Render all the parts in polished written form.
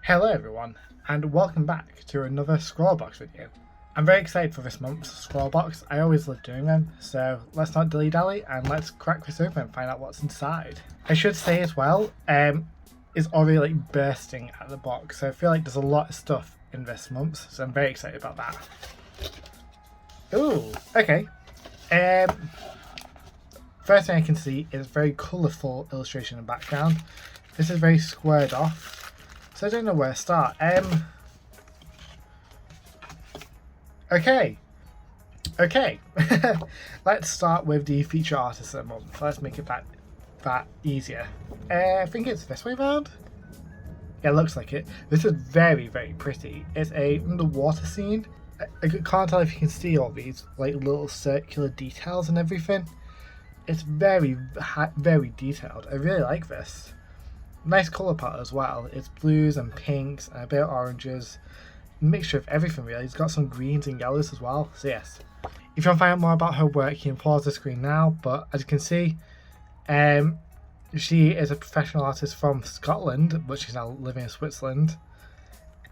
Hello everyone, and welcome back to another Scrawlrbox video. I'm very excited for this month's Scrawlrbox. I always love doing them, so let's not dilly-dally and let's crack this open and find out what's inside. I should say as well, it's already like bursting at the box, so I feel like there's a lot of stuff in this month, so I'm very excited about that. Ooh, okay. First thing I can see is a very colourful illustration and background. This is very squared off. So I don't know where to start. Okay. Let's start with the feature artist of the month. Let's make it that easier. I think it's this way around. Yeah, it looks like it. This is very, very pretty. It's a underwater scene. I can't tell if you can see all these like little circular details and everything. It's very, very detailed. I really like this. Nice colour palette as well. It's blues and pinks and a bit of oranges. Mixture of everything really. It's got some greens and yellows as well. So yes. If you want to find out more about her work, you can pause the screen now. But as you can see, she is a professional artist from Scotland, but she's now living in Switzerland.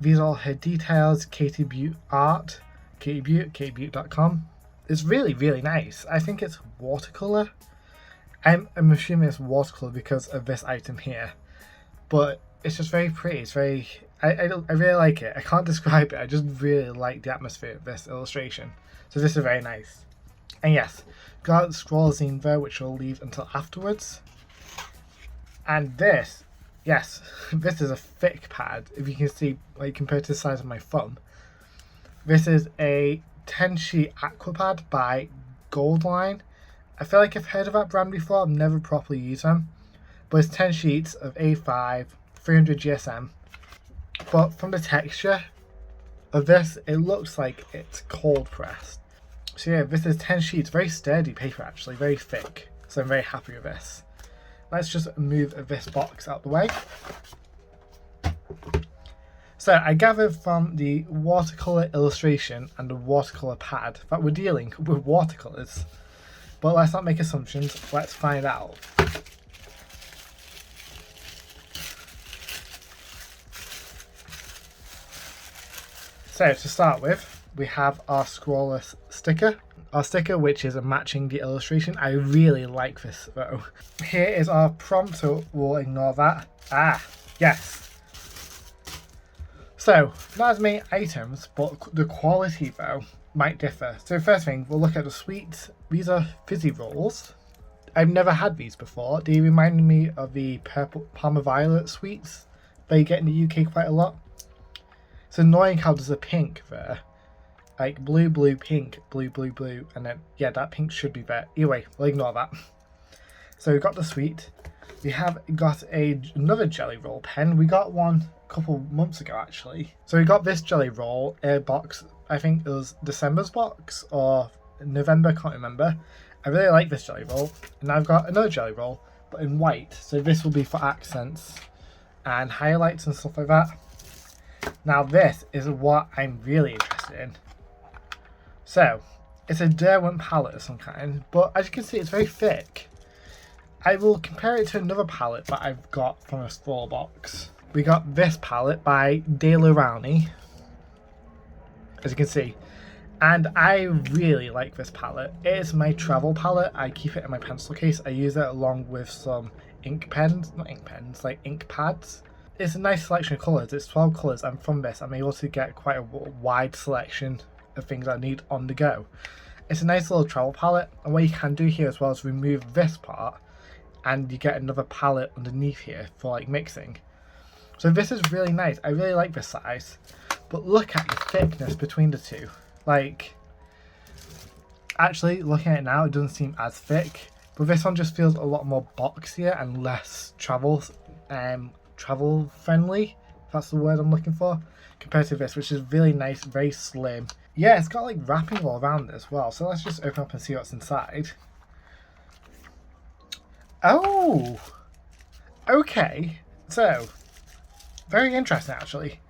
These are all her details. Katie Butte Art. Katie Butte, katiebutte.com. It's really, really nice. I think it's watercolour. I'm assuming it's watercolour because of this item here. But it's just very pretty. It's very... I really like it. I can't describe it. I just really like the atmosphere of this illustration. So this is very nice. And yes, got Scrawlzine there, which we'll leave until afterwards. And this, yes, this is a thick pad. If you can see, like compared to the size of my thumb. This is a 10-sheet aqua pad by Goldline. I feel like I've heard of that brand before. I've never properly used them. But it's 10 sheets of A5, 300 GSM. But from the texture of this, it looks like it's cold pressed. So yeah, this is 10 sheets, very sturdy paper actually, very thick. So I'm very happy with this. Let's just move this box out the way. So I gathered from the watercolour illustration and the watercolour pad that we're dealing with watercolours. But let's not make assumptions, let's find out. So to start with, we have our Scrawlrbox sticker. Our sticker, which is matching the illustration. I really like this though. Here is our prompt, so we'll ignore that. Ah, yes. So, not as many items, but the quality though might differ. So first thing, we'll look at the sweets. These are fizzy rolls. I've never had these before. They remind me of the purple Parma Violet sweets that you get in the UK quite a lot. It's annoying how there's a pink there. Like blue, blue, pink, blue, blue, blue, and then, yeah, that pink should be there. Anyway, we'll ignore that. So we've got the sweet. We have got another jelly roll pen. We got one a couple months ago, actually. So we got this jelly roll box. I think it was December's box or November, can't remember. I really like this jelly roll. And I've got another jelly roll, but in white. So this will be for accents and highlights and stuff like that. Now this is what I'm really interested in. So, it's a Derwent palette of some kind, but as you can see it's very thick. I will compare it to another palette that I've got from a Scrawlrbox. We got this palette by De La Rowney, as you can see. And I really like this palette. It is my travel palette. I keep it in my pencil case. I use it along with some ink pens, not ink pens, like ink pads. It's a nice selection of colours. It's 12 colours, and from this I'm able to get quite a wide selection of things I need on the go. It's a nice little travel palette, and what you can do here as well is remove this part and you get another palette underneath here for like mixing. So this is really nice. I really like this size, but look at the thickness between the two. Like, actually looking at it now, it doesn't seem as thick, but this one just feels a lot more boxier and less travel friendly, if that's the word I'm looking for, compared to this, which is really nice, very slim. Yeah, it's got like wrapping all around it as well, so let's just open up and see what's inside. Oh, okay, so very interesting actually.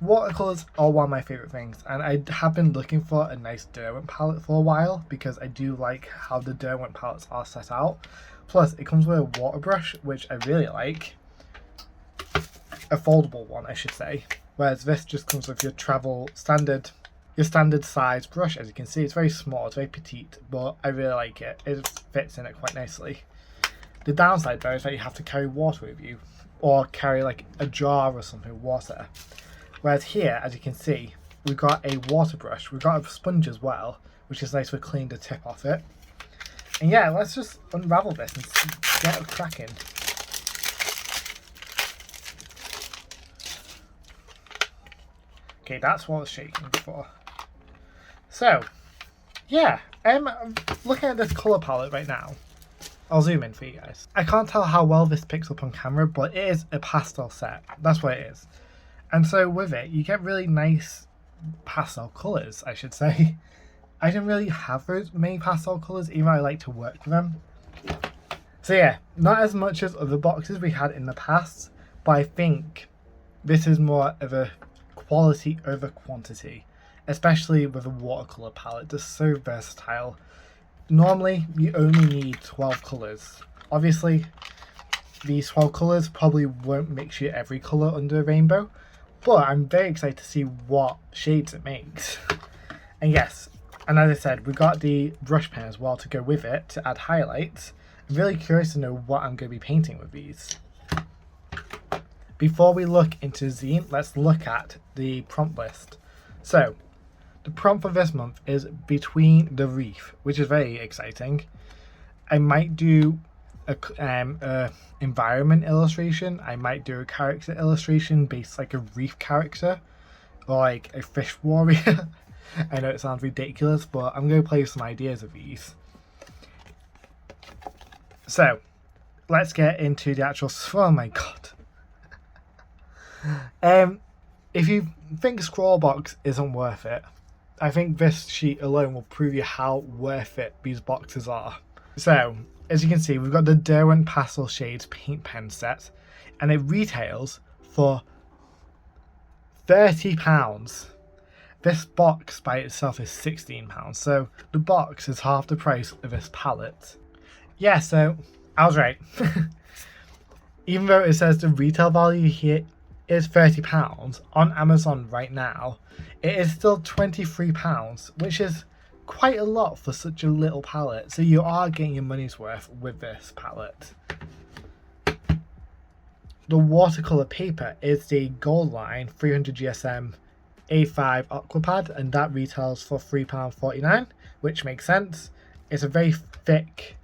Watercolours are one of my favourite things, and I have been looking for a nice Derwent palette for a while because I do like how the Derwent palettes are set out. Plus, it comes with a water brush, which I really like. A foldable one, I should say. Whereas this just comes with your standard size brush. As you can see, it's very small, it's very petite, but I really like it. It fits in it quite nicely. The downside though is that you have to carry water with you, or carry like a jar or something with water. Whereas here, as you can see, we've got a water brush, we've got a sponge as well, which is nice to clean the tip off it. And yeah, let's just unravel this and get it cracking. Okay, that's what I was shaking before. So, yeah, I'm looking at this colour palette right now. I'll zoom in for you guys. I can't tell how well this picks up on camera, but it is a pastel set. That's what it is. And so with it, you get really nice pastel colours, I should say. I don't really have very many pastel colours, even though I like to work with them. So yeah, not as much as other boxes we had in the past, but I think this is more of a quality over quantity, especially with a watercolour palette that's so versatile. Normally, you only need 12 colours. Obviously, these 12 colours probably won't mix you every colour under a rainbow, but I'm very excited to see what shades it makes. And yes, and as I said, we got the brush pen as well to go with it to add highlights. I'm really curious to know what I'm going to be painting with these. Before we look into Zine, let's look at the prompt list. So, the prompt for this month is Between the Reef, which is very exciting. I might do a environment illustration. I might do a character illustration based like a reef character, or like a fish warrior. I know it sounds ridiculous, but I'm going to play with some ideas of these. So, let's get into the actual... Oh my god. If you think Scrawlrbox isn't worth it, I think this sheet alone will prove you how worth it these boxes are. So, as you can see, we've got the Derwent Pastel Shades paint pen set, and it retails for £30. This box by itself is £16, so the box is half the price of this palette. Yeah, so I was right. Even though it says the retail value here is £30, on Amazon right now, it is still £23, which is quite a lot for such a little palette. So you are getting your money's worth with this palette. The watercolour paper is the Gold Line 300 GSM A5 Aquapad, and that retails for £3.49, which makes sense. It's a very thick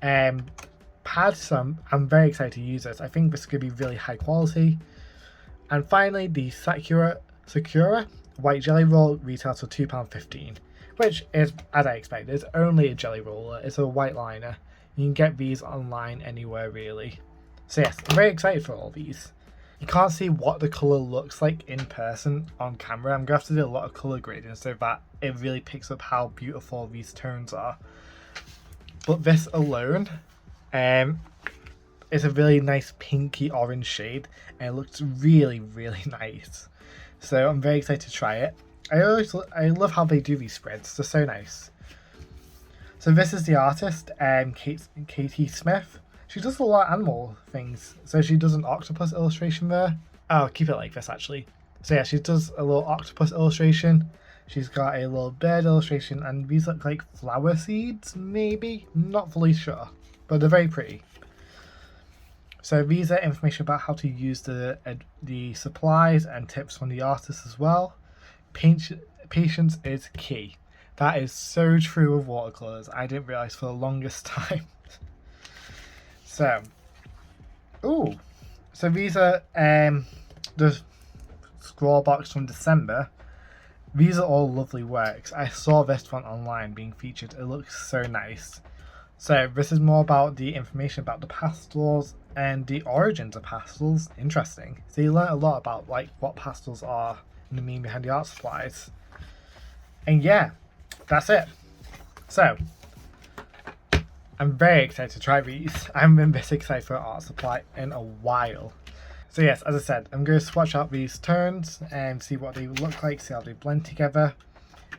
pad, so I'm very excited to use this. I think this could be really high quality. And finally, the Sakura White Jelly Roll retails for £2.15, which is, as I expected, it's only a jelly roller. It's a white liner. You can get these online anywhere really. So yes, I'm very excited for all these. You can't see what the colour looks like in person on camera. I'm going to have to do a lot of colour grading so that it really picks up how beautiful these tones are. But this alone, it's a really nice pinky orange shade, and it looks really, really nice. So I'm very excited to try it. I love how they do these spreads. They're so nice. So this is the artist, Katie Smith. She does a lot of animal things. So she does an octopus illustration there. I'll keep it like this actually. So yeah, she does a little octopus illustration. She's got a little bird illustration, and these look like flower seeds, maybe? Not fully sure, but they're very pretty. So these are information about how to use the supplies and tips from the artist as well. Patience is key. That is so true with watercolours. I didn't realise for the longest time. So these are the Scrawlrbox from December. These are all lovely works. I saw this one online being featured. It looks so nice. So this is more about the information about the pastels and the origins of pastels. Interesting. So you learn a lot about like what pastels are and the meaning behind the art supplies. And yeah, that's it. So I'm very excited to try these. I haven't been this excited for an art supply in a while. So yes, as I said, I'm going to swatch out these tones and see what they look like, see how they blend together.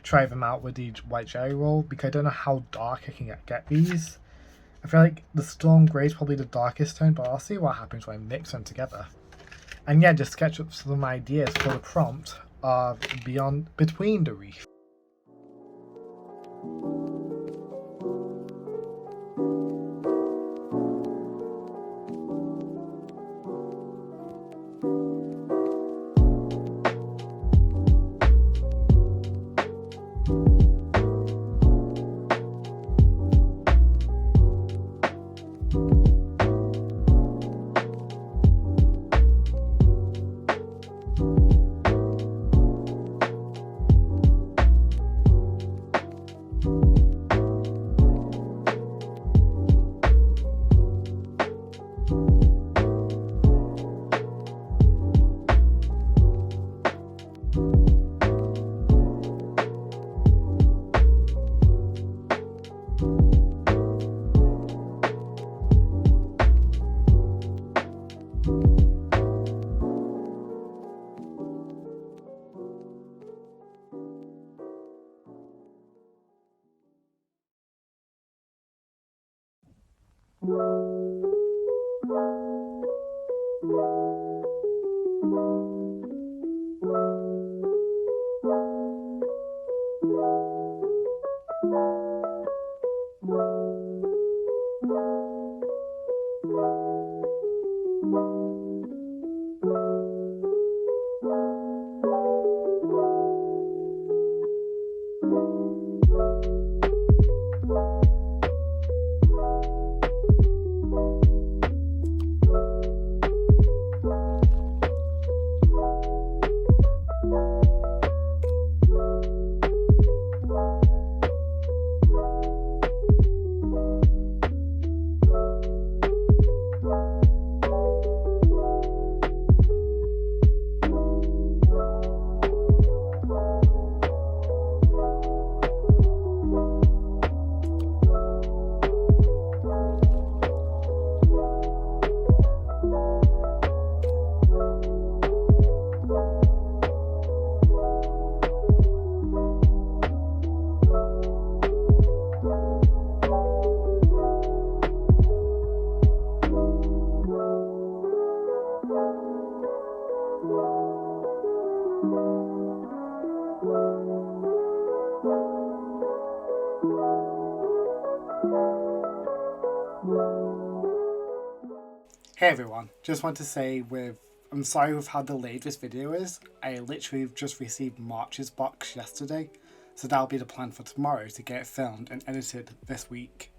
Try them out with the white jelly roll, because I don't know how dark I can get these. I feel like the Storm Grey is probably the darkest tone, but I'll see what happens when I mix them together. And yeah, just sketch up some ideas for the prompt of Between the Reef. Hey everyone, just want to say I'm sorry with how delayed this video is. I literally just received March's box yesterday, so that'll be the plan for tomorrow to get it filmed and edited this week.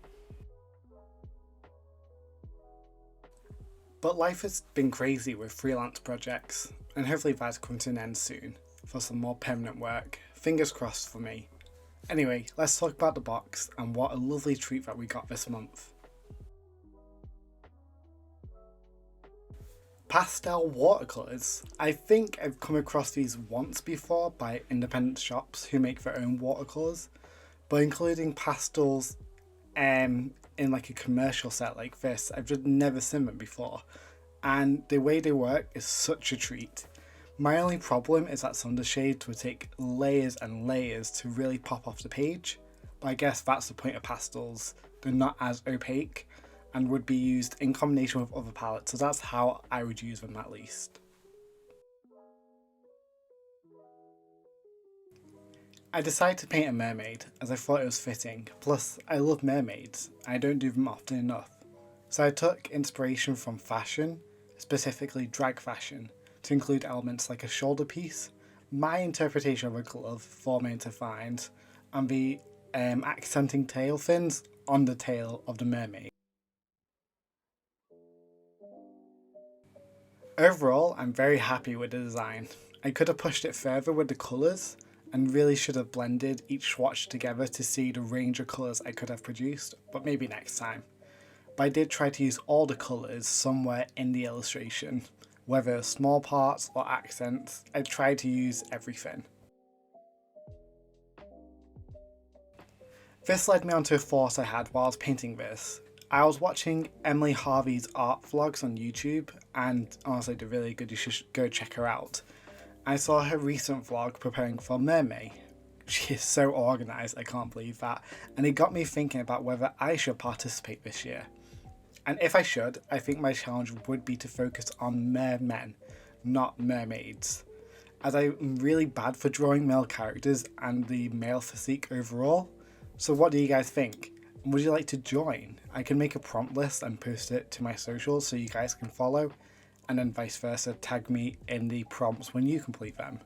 But life has been crazy with freelance projects, and hopefully that's come to an end soon for some more permanent work. Fingers crossed for me. Anyway, let's talk about the box and what a lovely treat that we got this month. Pastel watercolours. I think I've come across these once before by independent shops who make their own watercolours, but including pastels in like a commercial set like this, I've just never seen them before, and the way they work is such a treat. My only problem is that some of the shades would take layers and layers to really pop off the page, but I guess that's the point of pastels. They're not as opaque and would be used in combination with other palettes, so that's how I would use them at least. I decided to paint a mermaid as I thought it was fitting, plus I love mermaids, I don't do them often enough. So I took inspiration from fashion, specifically drag fashion, to include elements like a shoulder piece, my interpretation of a glove forming into vines, and the accenting tail fins on the tail of the mermaid. Overall, I'm very happy with the design. I could have pushed it further with the colours and really should have blended each swatch together to see the range of colours I could have produced, but maybe next time. But I did try to use all the colours somewhere in the illustration, whether small parts or accents. I tried to use everything. This led me onto a thought I had while I was painting this. I was watching Emily Harvey's art vlogs on YouTube, and honestly they're really good, you should go check her out. I saw her recent vlog preparing for Mermaid. She is so organised, I can't believe that, and it got me thinking about whether I should participate this year. And if I should, I think my challenge would be to focus on mermen, not mermaids, as I'm really bad for drawing male characters and the male physique overall. So what do you guys think? Would you like to join? I can make a prompt list and post it to my socials so you guys can follow, and then vice versa, tag me in the prompts when you complete them.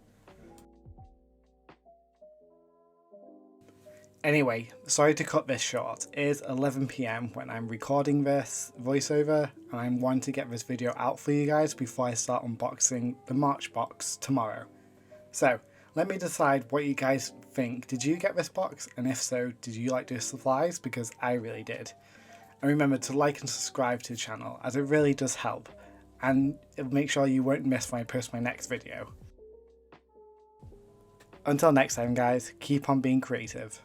Anyway, sorry to cut this short. It is 11 PM when I'm recording this voiceover, and I'm wanting to get this video out for you guys before I start unboxing the March box tomorrow. So, let me decide what you guys think. Did you get this box? And if so, did you like the supplies? Because I really did. And remember to like and subscribe to the channel, as it really does help. And it'll make sure you won't miss when I post my next video. Until next time guys, keep on being creative.